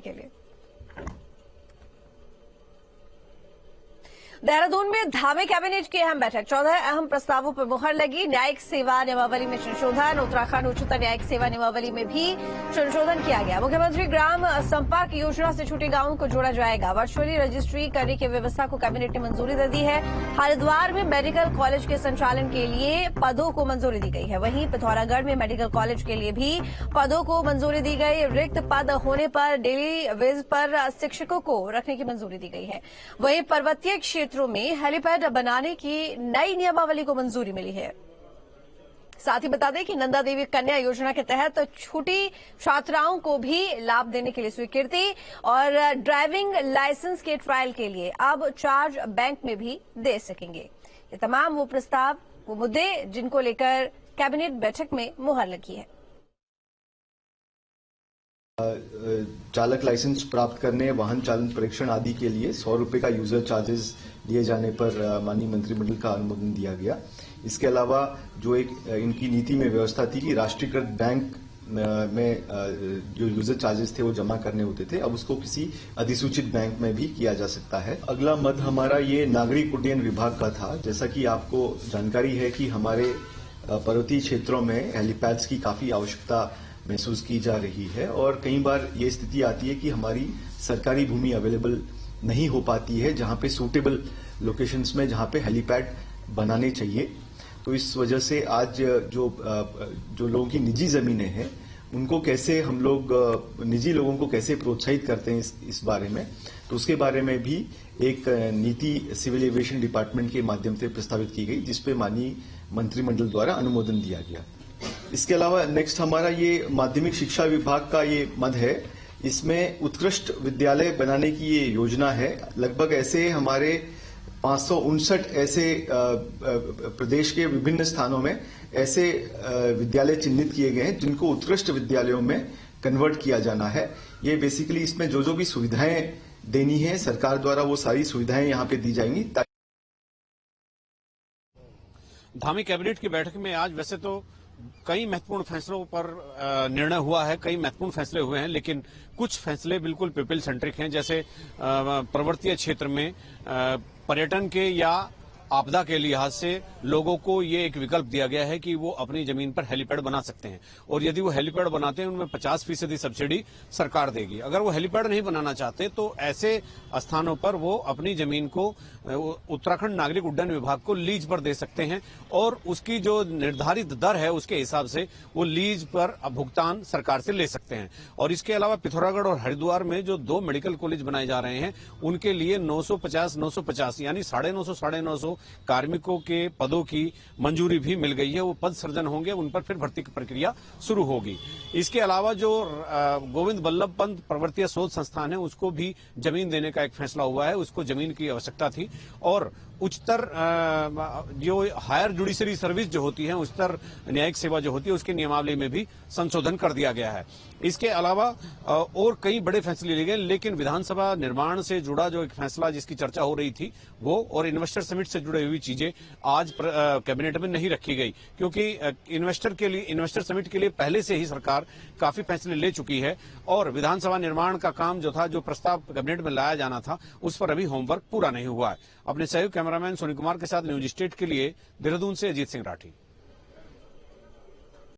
के लिए। देहरादून में धामी कैबिनेट की अहम बैठक, 14 अहम प्रस्तावों पर मुहर लगी। न्यायिक सेवा नियमावली में संशोधन, उत्तराखंड उच्चतर न्यायिक सेवा नियमावली में भी संशोधन किया गया। मुख्यमंत्री ग्राम संपर्क योजना से छूटे गांवों को जोड़ा जाएगा। वर्चुअली रजिस्ट्री करने की व्यवस्था को कैबिनेट ने मंजूरी दे दी है। हरिद्वार में मेडिकल कॉलेज के संचालन के लिए पदों को मंजूरी दी गई है। वहीं पिथौरागढ़ में मेडिकल कॉलेज के लिए भी पदों को मंजूरी दी गई। रिक्त पद होने पर डेली वेज पर शिक्षकों को रखने की मंजूरी दी गई है। वहीं पर्वतीय क्षेत्रों में हेलीपैड बनाने की नई नियमावली को मंजूरी मिली है। साथ ही बता दें कि नंदा देवी कन्या योजना के तहत छूटी छात्राओं को भी लाभ देने के लिए स्वीकृति और ड्राइविंग लाइसेंस के ट्रायल के लिए अब चार्ज बैंक में भी दे सकेंगे। ये तमाम वो प्रस्ताव, वो मुद्दे जिनको लेकर कैबिनेट बैठक में मुहर लगी है। चालक लाइसेंस प्राप्त करने, वाहन चालन परीक्षण आदि के लिए 100 रुपए का यूजर चार्जेस दिए जाने पर माननीय मंत्रिमंडल का अनुमोदन दिया गया। इसके अलावा जो एक इनकी नीति में व्यवस्था थी कि राष्ट्रीयकृत बैंक में जो यूजर चार्जेस थे वो जमा करने होते थे, अब उसको किसी अधिसूचित बैंक में भी किया जा सकता है। अगला मद हमारा ये नागरिक उड्डयन विभाग का था। जैसा कि आपको जानकारी है कि हमारे पर्वतीय क्षेत्रों में हेलीपैड्स की काफी आवश्यकता महसूस की जा रही है और कई बार ये स्थिति आती है कि हमारी सरकारी भूमि अवेलेबल नहीं हो पाती है जहां पे सूटेबल लोकेशंस में जहां पे हेलीपैड बनाने चाहिए। तो इस वजह से आज जो लोगों की निजी जमीनें हैं उनको कैसे हम लोग निजी लोगों को कैसे प्रोत्साहित करते हैं इस बारे में, तो उसके बारे में भी एक नीति सिविल एविएशन डिपार्टमेंट के माध्यम से प्रस्तावित की गई, जिसपे माननीय मंत्रिमंडल द्वारा अनुमोदन दिया गया। इसके अलावा नेक्स्ट हमारा ये माध्यमिक शिक्षा विभाग का ये मद है। इसमें उत्कृष्ट विद्यालय बनाने की ये योजना है। लगभग ऐसे हमारे 559 ऐसे प्रदेश के विभिन्न स्थानों में ऐसे विद्यालय चिन्हित किए गए हैं जिनको उत्कृष्ट विद्यालयों में कन्वर्ट किया जाना है। ये बेसिकली इसमें जो भी सुविधाएं देनी है सरकार द्वारा वो सारी सुविधाएं यहाँ पे दी जाएंगी। धामी कैबिनेट की बैठक में आज वैसे तो कई महत्वपूर्ण फैसलों पर निर्णय हुआ है, कई महत्वपूर्ण फैसले हुए हैं, लेकिन कुछ फैसले बिल्कुल पीपल सेंट्रिक हैं। जैसे पर्वतीय क्षेत्र में पर्यटन के या आपदा के लिहाज से लोगों को ये एक विकल्प दिया गया है कि वो अपनी जमीन पर हेलीपैड बना सकते हैं और यदि वो हेलीपैड बनाते हैं उनमें 50% सब्सिडी सरकार देगी। अगर वो हेलीपैड नहीं बनाना चाहते तो ऐसे स्थानों पर वो अपनी जमीन को उत्तराखंड नागरिक उड्डयन विभाग को लीज पर दे सकते हैं और उसकी जो निर्धारित दर है उसके हिसाब से वो लीज पर भुगतान सरकार से ले सकते हैं। और इसके अलावा पिथौरागढ़ और हरिद्वार में जो 2 मेडिकल कॉलेज बनाए जा रहे हैं उनके लिए 950 यानी 950 कार्मिकों के पदों की मंजूरी भी मिल गई है। वो पद सृजन होंगे, उन पर फिर भर्ती की प्रक्रिया शुरू होगी। इसके अलावा जो गोविंद बल्लभ पंत पर्वतीय शोध संस्थान है उसको भी जमीन देने का एक फैसला हुआ है। उसको जमीन की आवश्यकता थी और उच्चतर जो हायर जुडिशरी सर्विस जो होती है, उच्चतर न्यायिक सेवा जो होती है, उसके नियमावली में भी संशोधन कर दिया गया है। इसके अलावा और कई बड़े फैसले लिए गए, लेकिन विधानसभा निर्माण से जुड़ा जो एक फैसला जिसकी चर्चा हो रही थी वो और इन्वेस्टर समिट से जुड़ी हुई चीजें आज कैबिनेट में नहीं रखी गई, क्योंकि इन्वेस्टर समिट के लिए पहले से ही सरकार काफी फैसले ले चुकी है और विधानसभा निर्माण का काम जो था, जो प्रस्ताव कैबिनेट में लाया जाना था, उस पर अभी होमवर्क पूरा नहीं हुआ है। अपने सहयोगी कैमरामैन सोनी कुमार के साथ न्यूज स्टेट के लिए देहरादून से अजीत सिंह राठी।